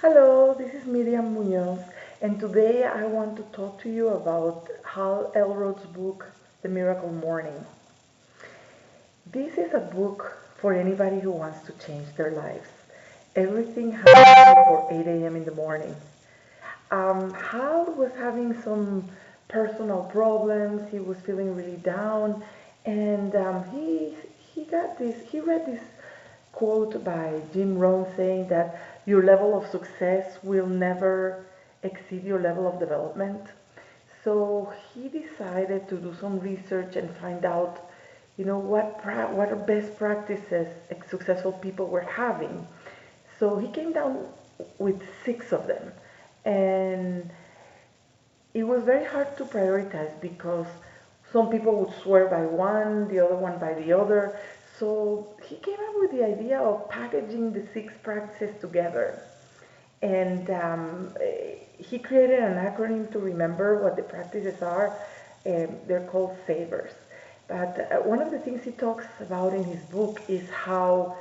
Hello, this is Miriam Munoz, and today I want to talk to you about Hal Elrod's book, The Miracle Morning. This is a book for anybody who wants to change their lives. Everything happens before 8 a.m. in the morning. Hal was having some personal problems. He was feeling really down, and he read this quote by Jim Rohn saying that your level of success will never exceed your level of development. So he decided to do some research and find out, what are best practices successful people were having. So he came down with six of them, and it was very hard to prioritize because some people would swear by one, the other one by the other. So he came up with the idea of packaging the six practices together. And he created an acronym to remember what the practices are. They're called savers. But one of the things he talks about in his book is how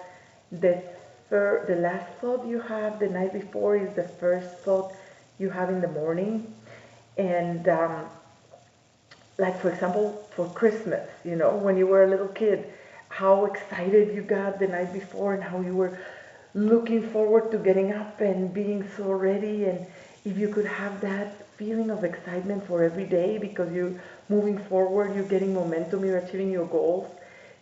the the last thought you have the night before is the first thought you have in the morning. And like for example, for Christmas, when you were a little kid, how excited you got the night before and how you were looking forward to getting up and being so ready. And if you could have that feeling of excitement for every day because you're moving forward, you're getting momentum, you're achieving your goals.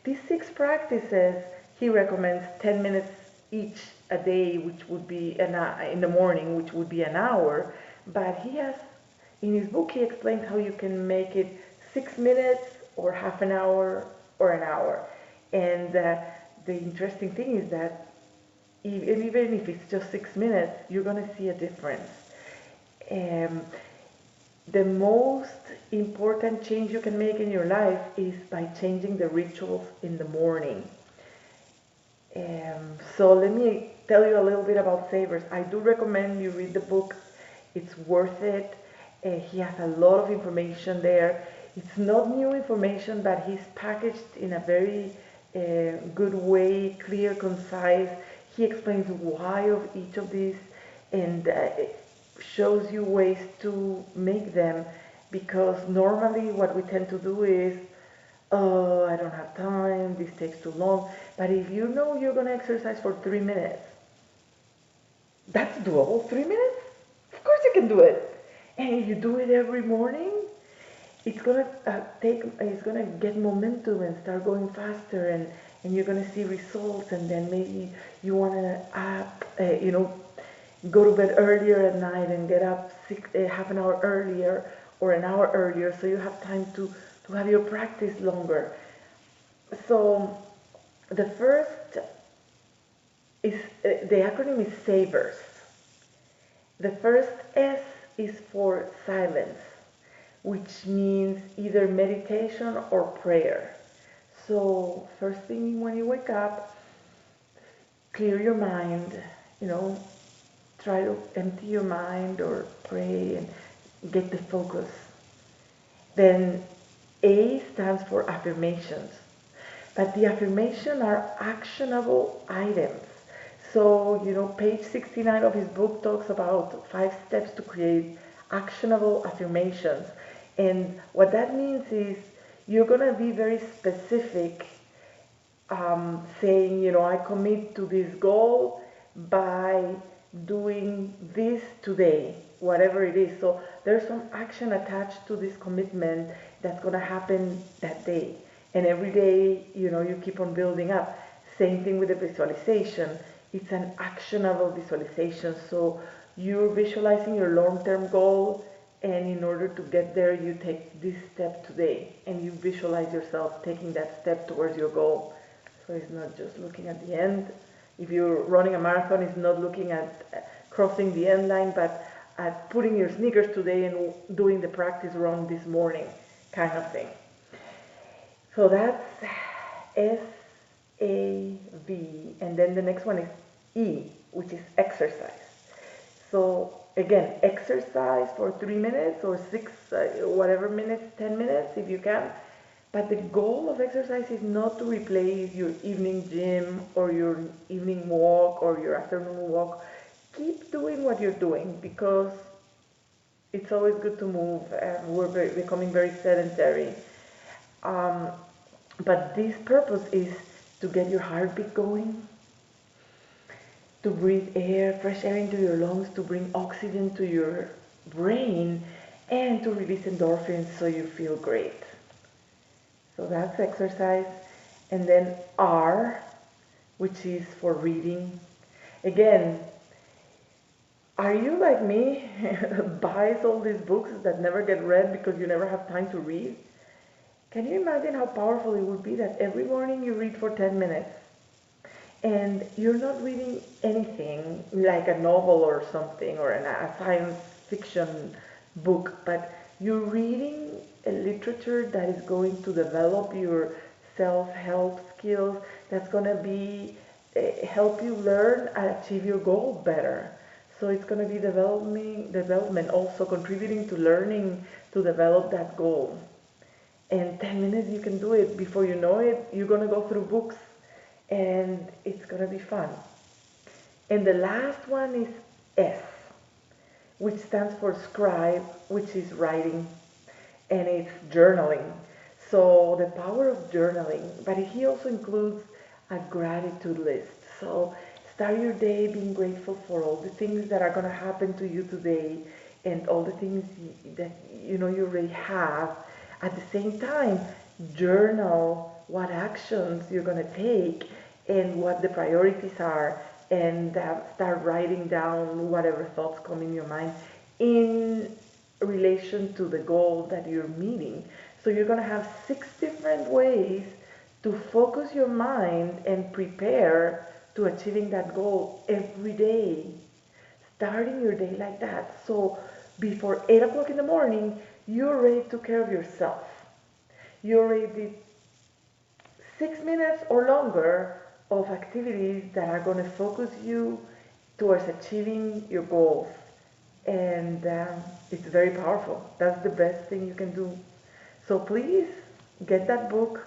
These six practices, he recommends 10 minutes each a day, which would be in the morning, which would be an hour. But in his book, he explains how you can make it 6 minutes or half an hour or an hour. And the interesting thing is that even if it's just 6 minutes, you're going to see a difference. Um, the most important change you can make in your life is by changing the rituals in the morning. So let me tell you a little bit about Savers. I do recommend you read the book. It's worth it. He has a lot of information there. It's not new information, but he's packaged in a very good way, clear, concise. He explains why of each of these and shows you ways to make them because normally what we tend to do is, oh, I don't have time, this takes too long. But if you know you're going to exercise for 3 minutes, that's doable. 3 minutes? Of course you can do it. And if you do it every morning, it's gonna get momentum and start going faster, and you're gonna see results, and then maybe you wanna go to bed earlier at night and get up half an hour earlier or an hour earlier, so you have time to have your practice longer. So the first is the acronym is SAVERS. The first S is for silence, which means either meditation or prayer. So, first thing when you wake up, clear your mind, you know, try to empty your mind or pray and get the focus. Then A stands for affirmations. But the affirmation are actionable items. So, page 69 of his book talks about 5 steps to create actionable affirmations. And what that means is you're going to be very specific, saying, I commit to this goal by doing this today, whatever it is. So there's some action attached to this commitment that's going to happen that day. And every day, you keep on building up. Same thing with the visualization. It's an actionable visualization. So you're visualizing your long-term goal, and in order to get there, you take this step today, and you visualize yourself taking that step towards your goal. So it's not just looking at the end. If you're running a marathon, it's not looking at crossing the end line, but at putting your sneakers today and doing the practice run this morning, kind of thing. So that's SAV, and then the next one is E, which is exercise. So again, exercise for 3 minutes or six, whatever minutes, 10 minutes if you can. But the goal of exercise is not to replace your evening gym or your evening walk or your afternoon walk. keep doing what you're doing because it's always good to move. Becoming very sedentary. Um, but this purpose is to get your heartbeat going, to breathe air, fresh air into your lungs, to bring oxygen to your brain, and to release endorphins so you feel great. So that's exercise. And then R, which is for reading. Again, are you like me, buys all these books that never get read because you never have time to read? Can you imagine how powerful it would be that every morning you read for 10 minutes? And you're not reading anything like a novel or something or a science fiction book, but you're reading a literature that is going to develop your self-help skills, that's going to be help you learn and achieve your goal better. So it's going to be development also contributing to learning to develop that goal. In 10 minutes you can do it. Before you know it, you're going to go through books and it's going to be fun. And the last one is S, which stands for scribe, which is writing, and it's journaling. So the power of journaling, but he also includes a gratitude list. So start your day being grateful for all the things that are going to happen to you today and all the things that you know you already have. At the same time, journal what actions you're going to take and what the priorities are, and start writing down whatever thoughts come in your mind in relation to the goal that you're meeting. So you're going to have 6 different ways to focus your mind and prepare to achieving that goal every day. Starting your day like that. So before 8 o'clock in the morning, you already took care of yourself. You already did 6 minutes or longer of activities that are going to focus you towards achieving your goals. And it's very powerful. That's the best thing you can do. So please get that book,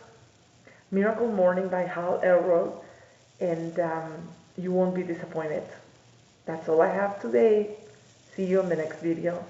Miracle Morning by Hal Elrod, and you won't be disappointed. That's all I have today. See you on the next video.